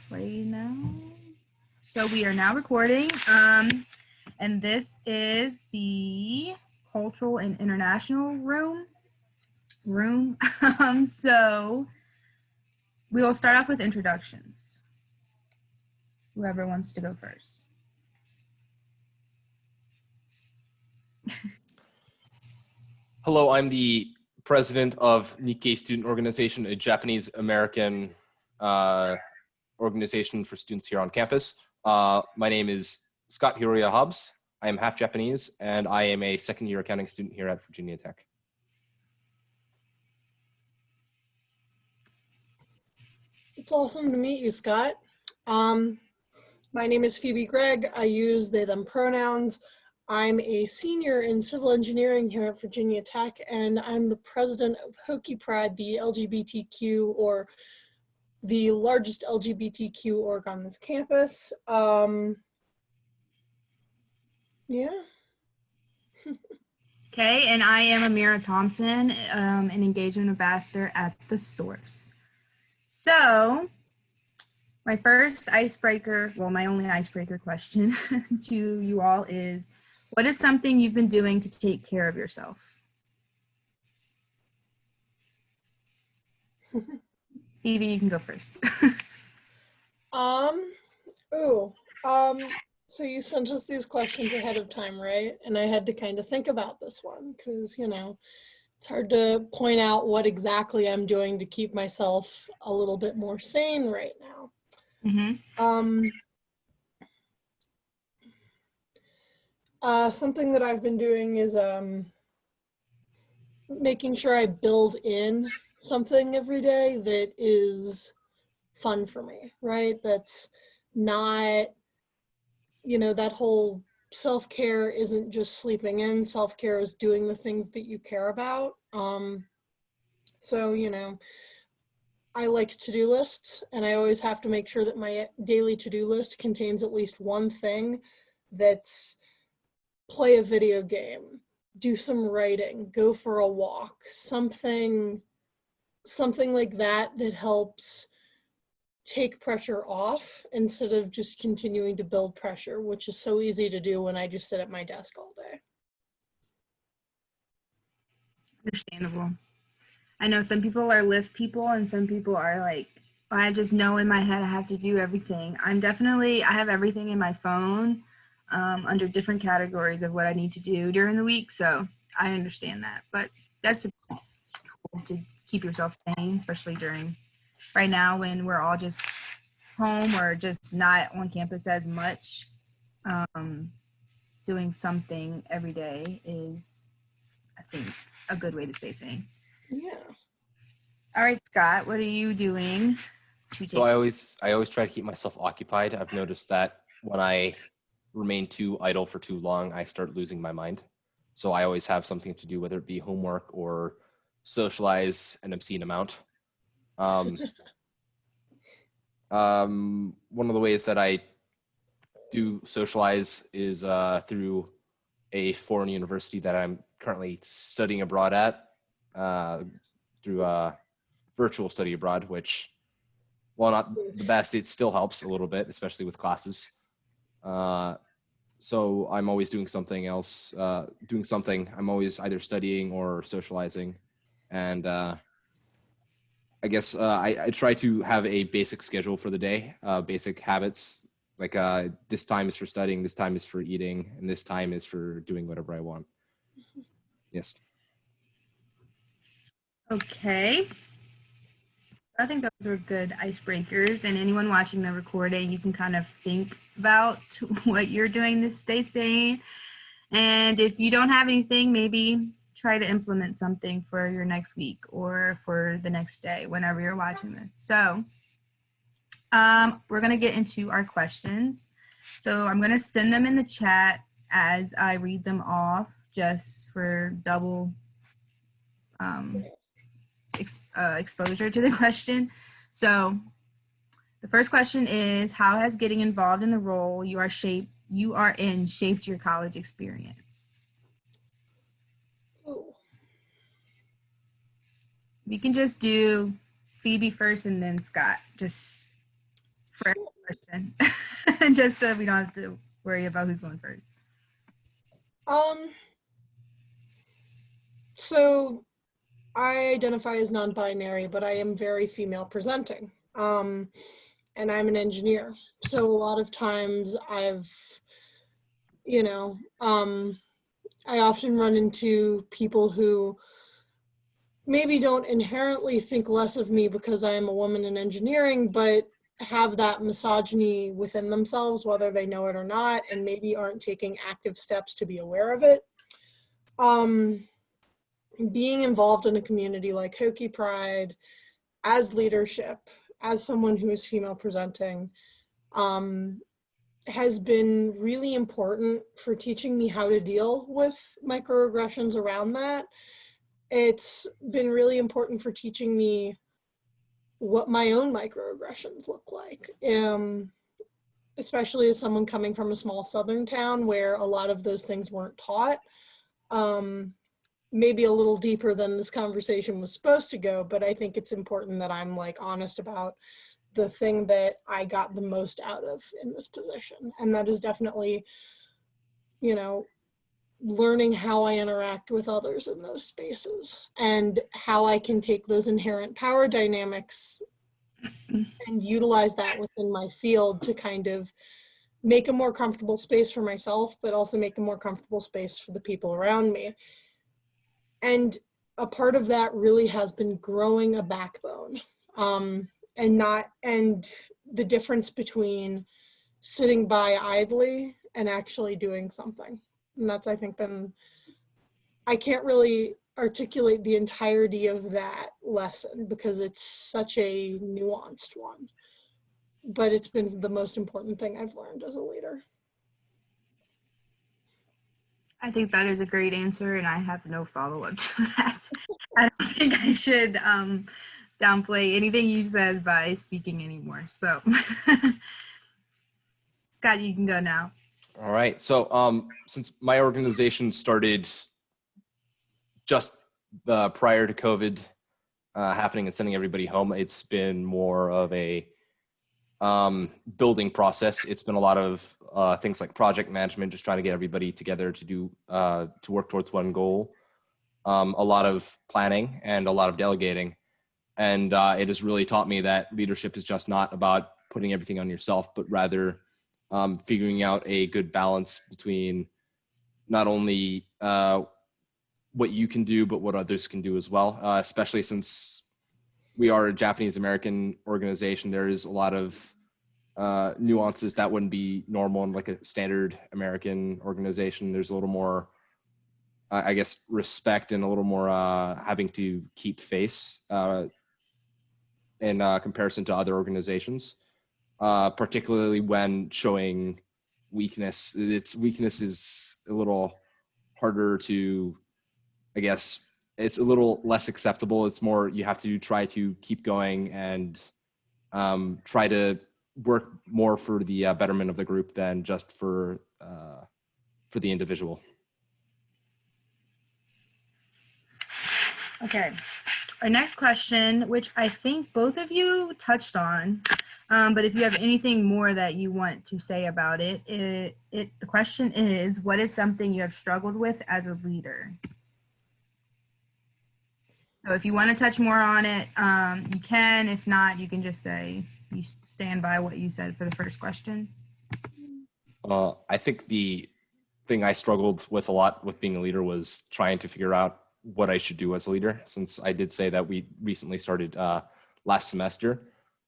Play now. So we are now recording, and this is the Cultural and International room. So we will start off with introductions. Whoever wants to go first. Hello, I'm the president of Nikkei Student Organization, a Japanese American organization for students here on campus. My name is Scott Hiroya Hobbs. I am half Japanese, and I am a second-year accounting student here at Virginia Tech. It's awesome to meet you, Scott. My name is Phoebe Gregg. I use they, them pronouns. I'm a senior in civil engineering here at Virginia Tech, and I'm the president of Hokie Pride, the LGBTQ, or the largest LGBTQ org on this campus. Yeah. Okay, and I am Amira Thompson, an engagement ambassador at The Source. So, my first icebreaker, well, my only icebreaker question to you all is, what is something you've been doing to take care of yourself? Phoebe, you can go first. So you sent us these questions ahead of time, right? And I had to kind of think about this one because, you know, it's hard to point out what exactly I'm doing to keep myself a little bit more sane right now. Something that I've been doing is making sure I build in something every day that is fun for me, right? That's not, you know, that whole self-care isn't just sleeping in. Self-care is doing the things that you care about. So, you know, I like to-do lists, and I always have to make sure that my daily to-do list contains at least one thing that's play a video game, do some writing, go for a walk, something like that helps take pressure off instead of just continuing to build pressure, which is so easy to do when I just sit at my desk all day. Understandable. I know some people are list people and some people are like, I just know in my head I have to do everything. I have everything in my phone under different categories of what I need to do during the week. So I understand that, but that's cool to keep yourself sane, especially during right now when we're all just home or just not on campus as much. Doing something every day is, I think, a good way to stay sane. Yeah. All right, Scott, what are you doing? So I always try to keep myself occupied. I've noticed that when I remain too idle for too long, I start losing my mind. So I always have something to do, whether it be homework or socialize an obscene amount. One of the ways that I do socialize is through a foreign university that I'm currently studying abroad at, through virtual study abroad, which, while not the best, it still helps a little bit, especially with classes. So I'm always doing something else, I'm always either studying or socializing. And I guess I try to have a basic schedule for the day, basic habits, like this time is for studying, this time is for eating, and this time is for doing whatever I want. Yes. Okay. I think those are good icebreakers, and anyone watching the recording, you can kind of think about what you're doing to stay sane. And if you don't have anything, maybe try to implement something for your next week or for the next day, whenever you're watching this. So we're going to get into our questions. So I'm going to send them in the chat as I read them off, just for double exposure to the question. So the first question is, how has getting involved in the role you are in shaped your college experience? Oh. We can just do Phoebe first and then Scott, just for every question, just so we don't have to worry about who's going first. So I identify as non-binary, but I am very female presenting. And I'm an engineer. So a lot of times I've, you know, I often run into people who maybe don't inherently think less of me because I am a woman in engineering, but have that misogyny within themselves, whether they know it or not, and maybe aren't taking active steps to be aware of it. Being involved in a community like Hokie Pride, as leadership, as someone who is female presenting, has been really important for teaching me how to deal with microaggressions around that. It's been really important for teaching me what my own microaggressions look like, especially as someone coming from a small southern town where a lot of those things weren't taught. Maybe a little deeper than this conversation was supposed to go, but I think it's important that I'm like honest about the thing that I got the most out of in this position. And that is definitely, you know, learning how I interact with others in those spaces and how I can take those inherent power dynamics and utilize that within my field to kind of make a more comfortable space for myself, but also make a more comfortable space for the people around me. And a part of that really has been growing a backbone, and the difference between sitting by idly and actually doing something. And that's, I think, been, I can't really articulate the entirety of that lesson because it's such a nuanced one, but it's been the most important thing I've learned as a leader. I think that is a great answer, and I have no follow-up to that. I don't think I should downplay anything you said by speaking anymore. So, Scott, you can go now. All right. So since my organization started just prior to COVID happening and sending everybody home, it's been more of a building process. It's been a lot of things like project management, just trying to get everybody together to do to work towards one goal. A lot of planning and a lot of delegating. And it has really taught me that leadership is just not about putting everything on yourself, but rather figuring out a good balance between not only what you can do, but what others can do as well, especially since we are a Japanese American organization. There is a lot of nuances that wouldn't be normal in like a standard American organization. There's a little more, I guess, respect and a little more having to keep face in comparison to other organizations, particularly when showing weakness. Its weakness is a little harder to, I guess, it's a little less acceptable. It's more, you have to try to keep going and try to work more for the betterment of the group than just for the individual. Okay. Our next question, which I think both of you touched on, but if you have anything more that you want to say about it, the question is, what is something you have struggled with as a leader? So if you want to touch more on it, you can. If not, you can just say you stand by what you said for the first question. I think the thing I struggled with a lot with being a leader was trying to figure out what I should do as a leader, since I did say that we recently started last semester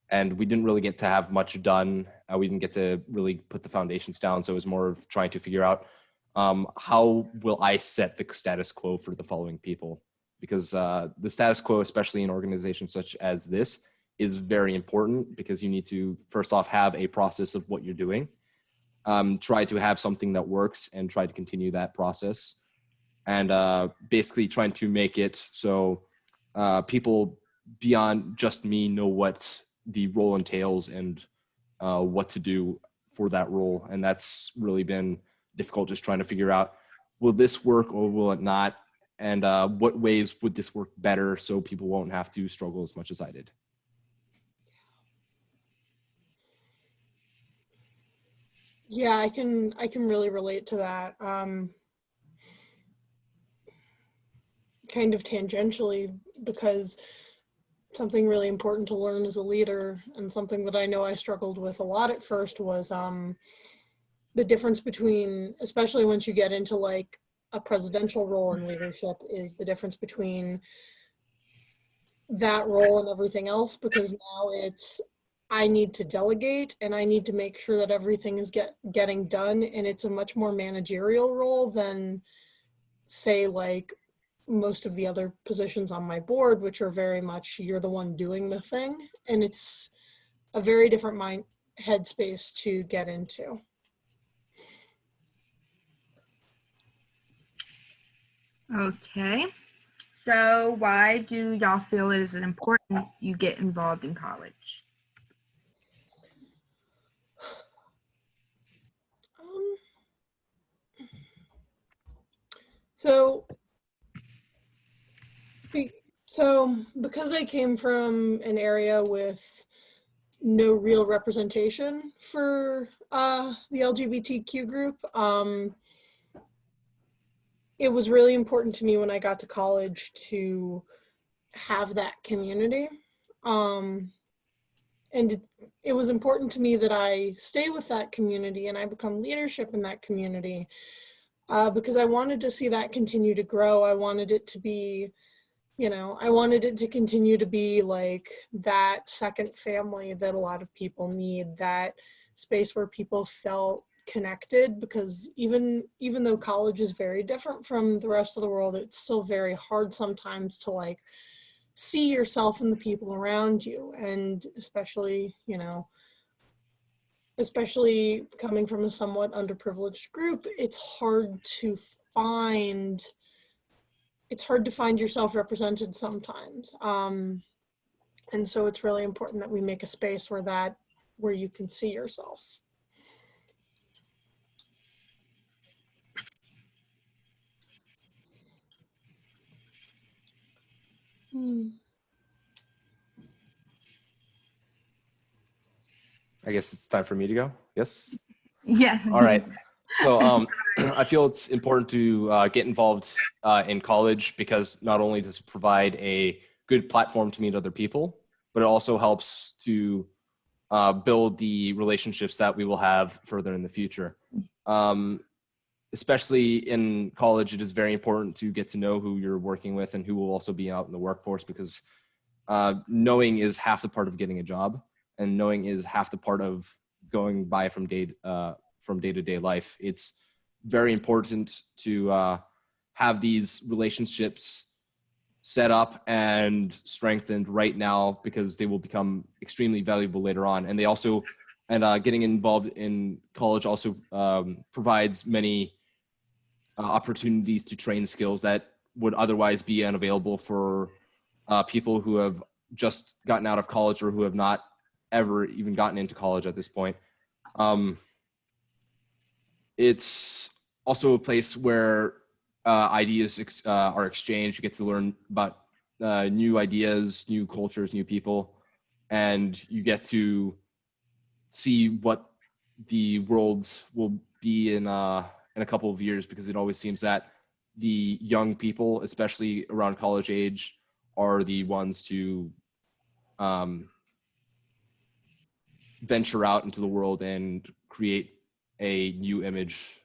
and we didn't really get to have much done. We didn't get to really put the foundations down. So it was more of trying to figure out how will I set the status quo for the following people? Because the status quo, especially in organizations such as this, is very important because you need to, first off, have a process of what you're doing. Try to have something that works and try to continue that process. And basically trying to make it so people beyond just me know what the role entails and what to do for that role. And that's really been difficult, just trying to figure out, will this work or will it not? And what ways would this work better so people won't have to struggle as much as I did? Yeah, I can really relate to that. Kind of tangentially, because something really important to learn as a leader, and something that I know I struggled with a lot at first, was the difference between, especially once you get into like a presidential role in leadership, is the difference between that role and everything else, because now it's, I need to delegate and I need to make sure that everything is getting done, and it's a much more managerial role than, say, like most of the other positions on my board, which are very much you're the one doing the thing, and it's a very different mind headspace to get into. Okay. So why do y'all feel it is important you get involved in college? Um, so so because I came from an area with no real representation for the LGBTQ group, it was really important to me when I got to college to have that community. Um, and it was important to me that I stay with that community and I become leadership in that community, because I wanted to see that continue to grow. I wanted it to be, I wanted it to continue to be like that second family that a lot of people need, that space where people felt connected, because even though college is very different from the rest of the world, it's still very hard sometimes to like see yourself in the people around you. And especially coming from a somewhat underprivileged group, find it's hard to find yourself represented sometimes. And so it's really important that we make a space where you can see yourself. I guess it's time for me to go. Yes. Yes. All right. So I feel it's important to get involved in college, because not only does it provide a good platform to meet other people, but it also helps to build the relationships that we will have further in the future. Especially in college, it is very important to get to know who you're working with and who will also be out in the workforce, because knowing is half the part of getting a job, and knowing is half the part of going by from day-to-day life. It's very important to have these relationships set up and strengthened right now, because they will become extremely valuable later on. And getting involved in college also provides many opportunities to train skills that would otherwise be unavailable for people who have just gotten out of college, or who have not ever even gotten into college at this point. It's also a place where ideas are exchanged. You get to learn about new ideas, new cultures, new people, and you get to see what the worlds will be in a couple of years, because it always seems that the young people, especially around college age, are the ones to venture out into the world and create a new image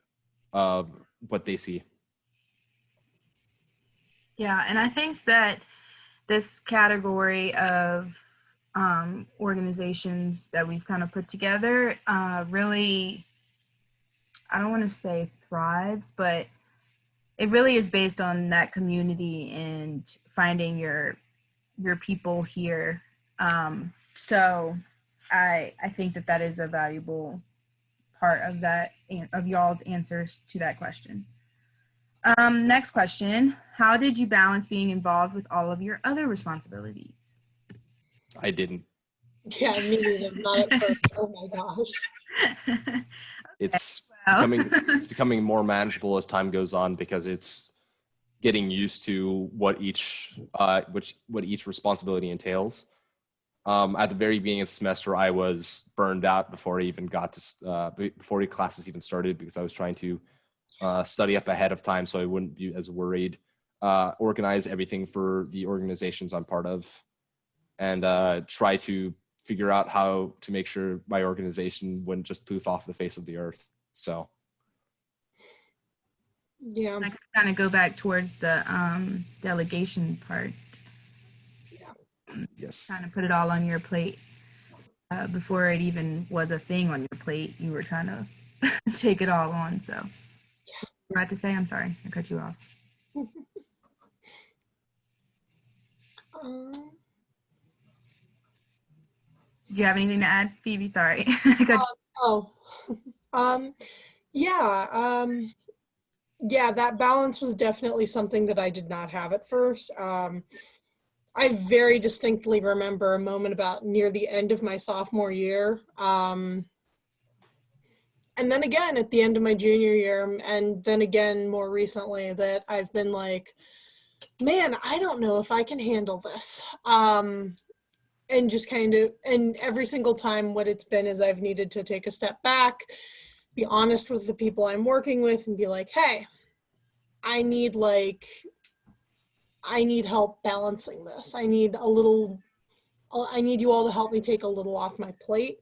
of what they see. Yeah, and I think that this category of organizations that we've kind of put together really, I don't want to say thrives, but it really is based on that community and finding your people here. So I think that is a valuable part of that, of y'all's answers to that question. Next question. How did you balance being involved with all of your other responsibilities? I didn't. Yeah, me neither. Not at first. Oh my gosh. It's becoming more manageable as time goes on, because it's getting used to what each responsibility entails. At the very beginning of the semester, I was burned out before I even got to before the classes even started, because I was trying to study up ahead of time so I wouldn't be as worried. Organize everything for the organizations I'm part of, and try to figure out how to make sure my organization wouldn't just poof off the face of the earth. So Yeah. I could kind of go back towards the delegation part. yes. Kind of put it all on your plate before it even was a thing on your plate. You were trying to take it all on. So, you're about to say, I'm sorry, I cut you off. Um, Do you have anything to add, Phoebe? Sorry, I cut you. oh, yeah. Yeah, that balance was definitely something that I did not have at first. I very distinctly remember a moment about near the end of my sophomore year. And then again at the end of my junior year, and then again more recently, that I've been like, man, I don't know if I can handle this. And just kind of, and every single time what it's been is I've needed to take a step back, be honest with the people I'm working with, and be like, hey, I need help balancing this. I need you all to help me take a little off my plate.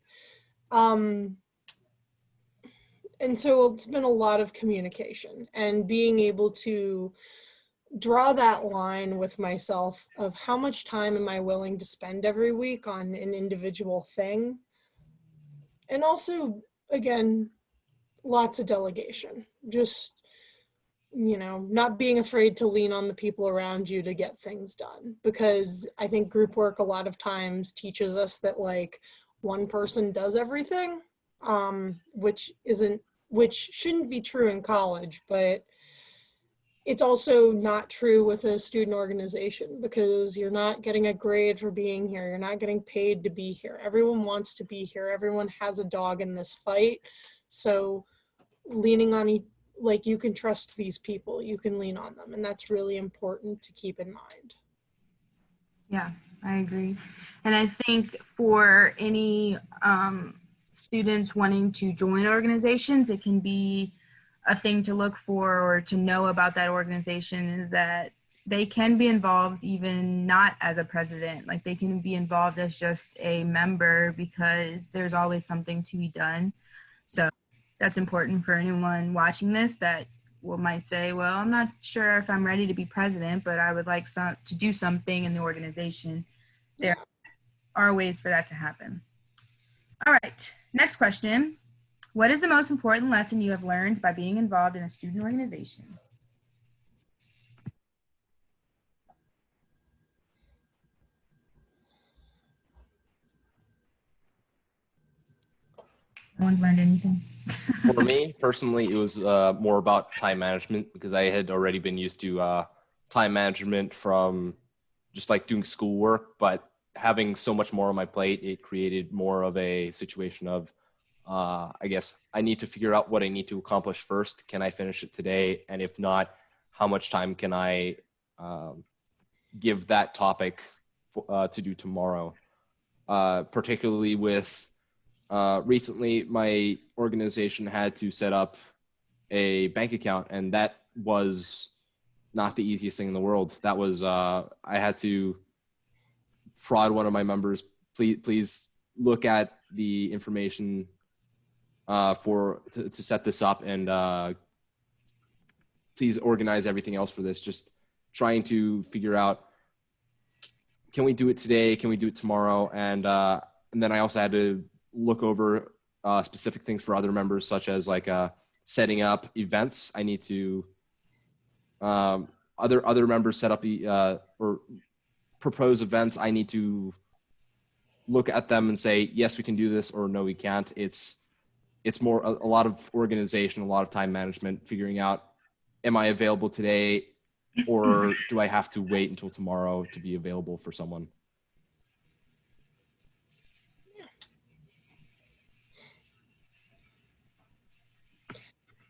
And so it's been a lot of communication and being able to draw that line with myself of how much time am I willing to spend every week on an individual thing. And also, again, lots of delegation. Just, not being afraid to lean on the people around you to get things done. Because I think group work a lot of times teaches us that like one person does everything, which shouldn't be true in college, but it's also not true with a student organization, because you're not getting a grade for being here. You're not getting paid to be here. Everyone wants to be here. Everyone has a dog in this fight. So leaning on like, you can trust these people, you can lean on them. And that's really important to keep in mind. Yeah, I agree. And I think for any students wanting to join organizations, it can be a thing to look for or to know about that organization is that they can be involved even not as a president. Like they can be involved as just a member, because there's always something to be done. So that's important for anyone watching this that might say, well, I'm not sure if I'm ready to be president, but I would like to do something in the organization. There are ways for that to happen. All right, next question. What is the most important lesson you have learned by being involved in a student organization? No one's learned anything. For me personally, it was more about time management, because I had already been used to time management from just like doing schoolwork, but having so much more on my plate, it created more of a situation of, I guess I need to figure out what I need to accomplish first. Can I finish it today? And if not, how much time can I give that topic to do tomorrow? Particularly with recently, my organization had to set up a bank account, and that was not the easiest thing in the world. That was I had to prod one of my members. Please look at the information to set this up, and please organize everything else for this. Just trying to figure out, can we do it today? Can we do it tomorrow? And then I also had to look over specific things for other members, such as like setting up events. I need to other members set up the or propose events. I need to look at them and say, yes, we can do this, or no, we can't. It's more a lot of organization, a lot of time management, figuring out, am I available today, or do I have to wait until tomorrow to be available for someone?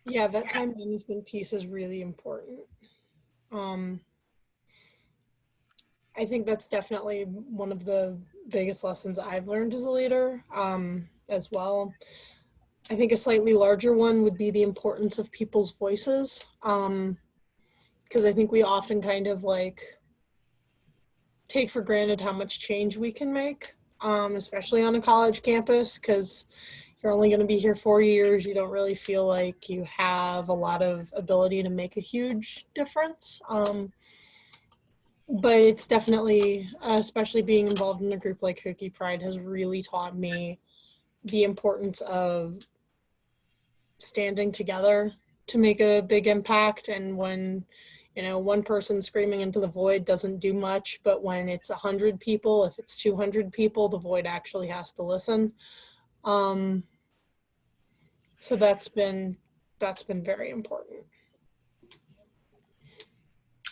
Yeah, that time management piece is really important. I think that's definitely one of the biggest lessons I've learned as a leader, as well. I think a slightly larger one would be the importance of people's voices, because I think we often kind of like take for granted how much change we can make, especially on a college campus, because you're only going to be here 4 years. You don't really feel like you have a lot of ability to make a huge difference. But it's definitely, especially being involved in a group like Hokie Pride, has really taught me the importance of standing together to make a big impact. And when, one person screaming into the void doesn't do much, but when it's 100 people, if it's 200 people, the void actually has to listen. So that's been very important.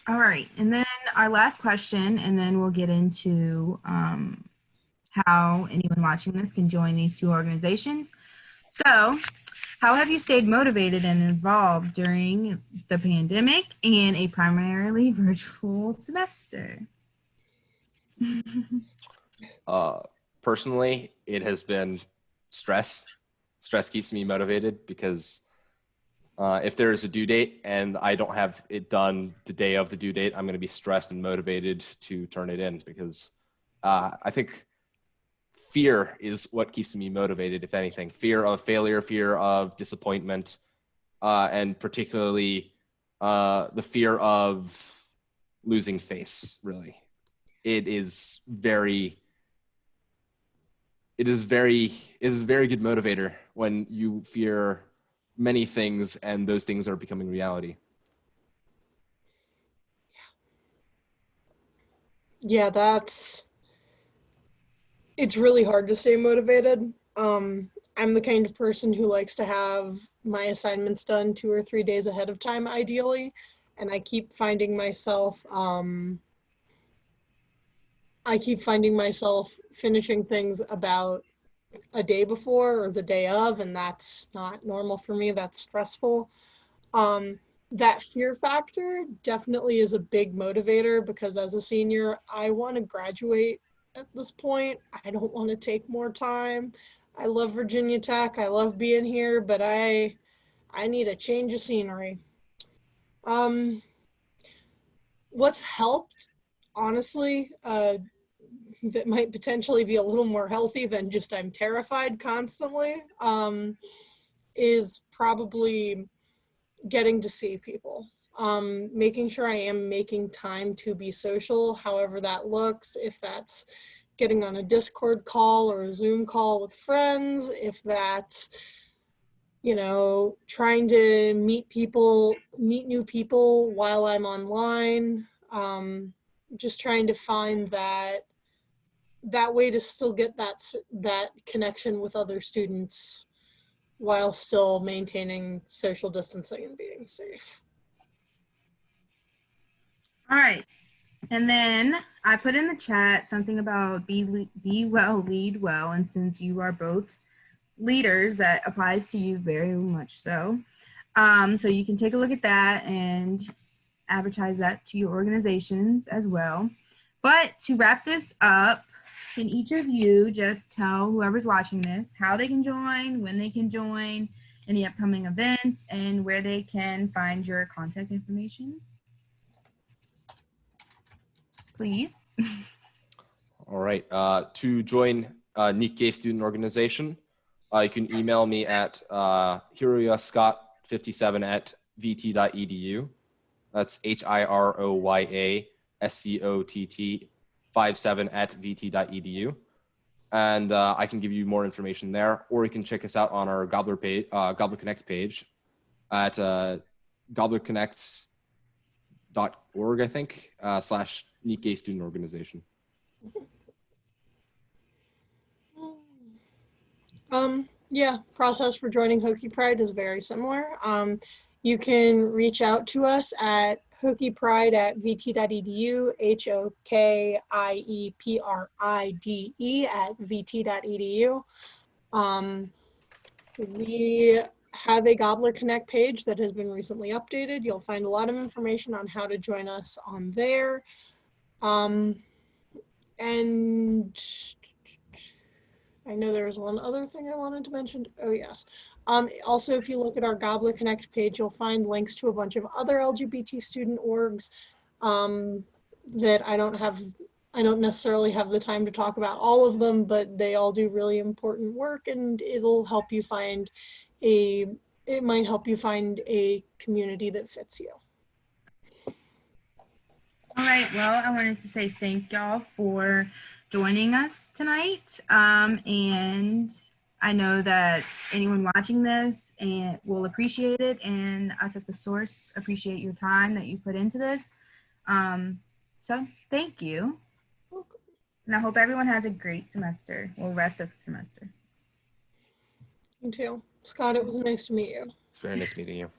All right. And then our last question, and then we'll get into how anyone watching this can join these two organizations. So, how have you stayed motivated and involved during the pandemic and a primarily virtual semester? Personally, it has been stress. Stress keeps me motivated because if there is a due date and I don't have it done the day of the due date, I'm going to be stressed and motivated to turn it in because I think fear is what keeps me motivated, if anything. Fear of failure, fear of disappointment, and particularly the fear of losing face, really. It is very very good motivator when you fear many things and those things are becoming reality. Yeah, it's really hard to stay motivated. I'm the kind of person who likes to have my assignments done 2 or 3 days ahead of time, ideally. And I keep finding myself finishing things about a day before or the day of, and that's not normal for me. That's stressful. That fear factor definitely is a big motivator because as a senior, I want to graduate at this point. I don't want to take more time. I love Virginia Tech. I love being here, but I need a change of scenery. What's helped, honestly, that might potentially be a little more healthy than just I'm terrified constantly, is probably getting to see people. Making sure I am making time to be social, however that looks, if that's getting on a Discord call or a Zoom call with friends, if that's, trying to meet new people while I'm online, just trying to find that way to still get that connection with other students while still maintaining social distancing and being safe. All right. And then I put in the chat something about be well, lead well. And since you are both leaders, that applies to you very much so. So you can take a look at that and advertise that to your organizations as well. But to wrap this up, can each of you just tell whoever's watching this how they can join, when they can join, any upcoming events, and where they can find your contact information? Please. All right. To join Nikkei Student Organization, you can email me at hiroyascott57@vt.edu. That's HIROYASCOTT57@vt.edu. And I can give you more information there, or you can check us out on our Gobbler Connect page at gobblerconnect.org, I think, / Nikkei Student Organization. Yeah, process for joining Hokie Pride is very similar. You can reach out to us at hokiepride@vt.edu, HOKIEPRIDE@vt.edu. We have a Gobbler Connect page that has been recently updated. You'll find a lot of information on how to join us on there. And I know there was one other thing I wanted to mention. Oh, yes. Also, if you look at our Gobbler Connect page, you'll find links to a bunch of other LGBT student orgs that I don't necessarily have the time to talk about all of them, but they all do really important work, and it might help you find a community that fits you. All right. Well, I wanted to say thank y'all for joining us tonight. And I know that anyone watching this and will appreciate it, and us at the source appreciate your time that you put into this. So thank you. And I hope everyone has a great semester, or rest of the semester. You too. Scott, it was nice to meet you. It's very nice meeting you.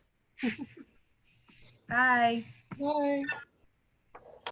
Bye. Bye.